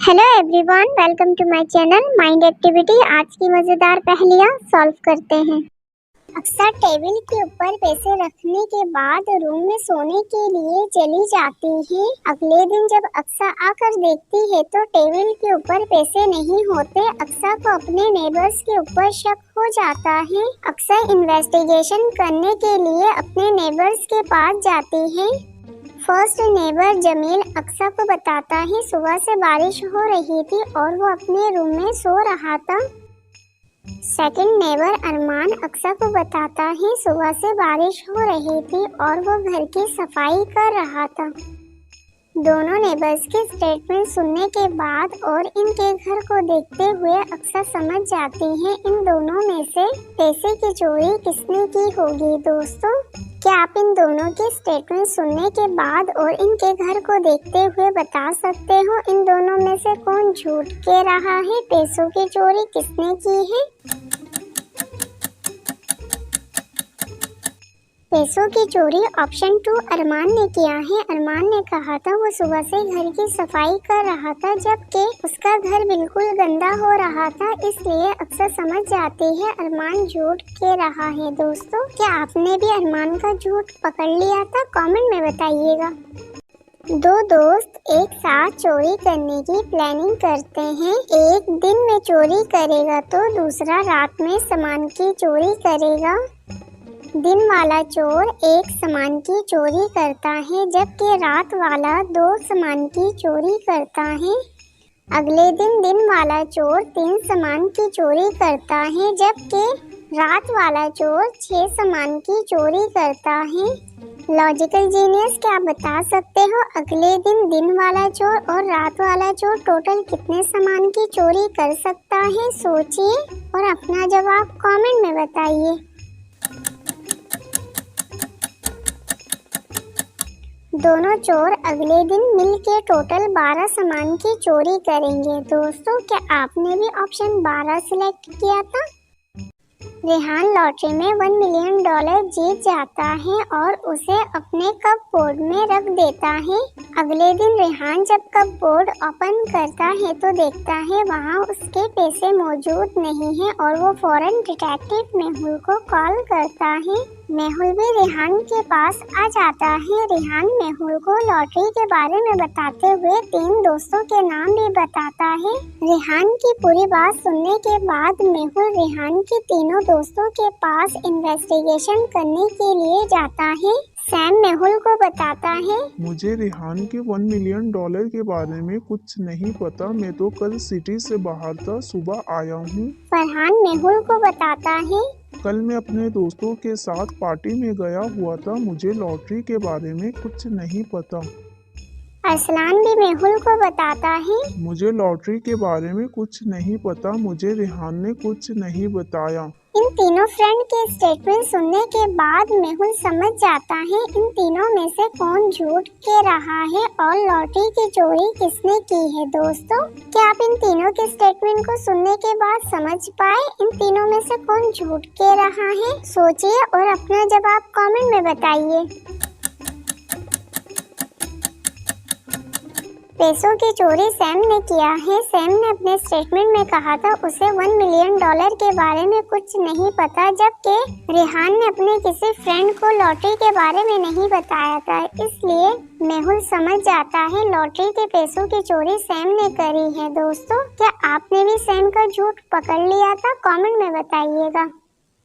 Hello everyone, welcome to my channel mind activity. आज की मज़ेदार पहेलियाँ सॉल्व करते हैं। अक्सर टेबल के ऊपर पैसे रखने के बाद रूम में सोने के लिए चली जाती है। अगले दिन जब अक्सा आकर देखती है तो टेबल के ऊपर पैसे नहीं होते। अक्सा को अपने नेबर्स के ऊपर शक हो जाता है। अक्सा इन्वेस्टिगेशन करने के लिए अपने नेबर्स के पास जाती है। फर्स्ट नेबर जमील अक्सा को बताता है सुबह से बारिश हो रही थी और वो अपने रूम में सो रहा था। सेकंड नेबर अरमान अक्सा को बताता है सुबह से बारिश हो रही थी और वो घर की सफाई कर रहा था। दोनों नेबर्स के स्टेटमेंट सुनने के बाद और इनके घर को देखते हुए अक्सा समझ जाती है इन दोनों में से पैसे की चोरी किसने की होगी। दोस्तों, क्या आप इन दोनों के स्टेटमेंट सुनने के बाद और इनके घर को देखते हुए बता सकते हो इन दोनों में से कौन झूठ कह रहा है, पैसों की चोरी किसने की है? पैसों की चोरी ऑप्शन 2 अरमान ने किया है। अरमान ने कहा था वो सुबह से घर की सफाई कर रहा था जबकि उसका घर बिल्कुल गंदा हो रहा था, इसलिए अक्सर समझ जाती है अरमान झूठ कह रहा है। दोस्तों, क्या आपने भी अरमान का झूठ पकड़ लिया था? कमेंट में बताइएगा। दो दोस्त एक साथ चोरी करने की प्लानिंग करते हैं। एक दिन में चोरी करेगा तो दूसरा रात में सामान की चोरी करेगा। दिन वाला चोर एक सामान की चोरी करता है जबकि रात वाला 2 सामान की चोरी करता है। अगले दिन वाला चोर 3 सामान की चोरी करता है जबकि रात वाला चोर 6 सामान की चोरी करता है। लॉजिकल जीनियस, क्या आप बता सकते हो अगले दिन वाला चोर और रात वाला चोर टोटल कितने सामान की चोरी कर सकता है? सोचिए और अपना जवाब कमेंट में बताइए। दोनों चोर अगले दिन मिलके टोटल 12 सामान की चोरी करेंगे। दोस्तों, क्या आपने भी ऑप्शन 12 सिलेक्ट किया था? रेहान लॉटरी में $1 मिलियन जीत जाता है और उसे अपने कपबोर्ड में रख देता है। अगले दिन रेहान जब कपबोर्ड ओपन करता है तो देखता है वहाँ उसके पैसे मौजूद नहीं है और वो फौरन डिटेक्टिव मेहुल को कॉल करता है। मेहुल भी रेहान के पास आ जाता है। रेहान मेहुल को लॉटरी के बारे में बताते हुए 3 दोस्तों के नाम भी बताता है। रेहान की पूरी बात सुनने के बाद मेहुल रेहान के तीनों दोस्तों के पास इन्वेस्टिगेशन करने के लिए जाता है। सैम मेहुल को बताता है मुझे रेहान के $1 मिलियन के बारे में कुछ नहीं पता, मैं तो कल सिटी से बाहर था, सुबह आया हूँ। फरहान मेहुल को बताता है कल मैं अपने दोस्तों के साथ पार्टी में गया हुआ था, मुझे लॉटरी के बारे में कुछ नहीं पता। अरसलान भी मेहुल को बताता है मुझे लॉटरी के बारे में कुछ नहीं पता, मुझे रेहान ने कुछ नहीं बताया। इन तीनों फ्रेंड के स्टेटमेंट सुनने के बाद मेहुल समझ जाता है इन तीनों में से कौन झूठ कह रहा है और लॉटरी की चोरी किसने की है। दोस्तों, क्या आप इन तीनों के स्टेटमेंट को सुनने के बाद समझ पाए इन तीनों में से कौन झूठ कह रहा है? सोचिए और अपना जवाब कमेंट में बताइए। पैसों की चोरी सैम ने किया है। सैम ने अपने स्टेटमेंट में कहा था उसे $1 मिलियन के बारे में कुछ नहीं पता जबकि रेहान ने अपने किसी फ्रेंड को लॉटरी के बारे में नहीं बताया था, इसलिए मेहुल समझ जाता है लॉटरी के पैसों की चोरी सैम ने करी है। दोस्तों, क्या आपने भी सैम का झूठ पकड़ लिया था? कमेंट में बताइएगा।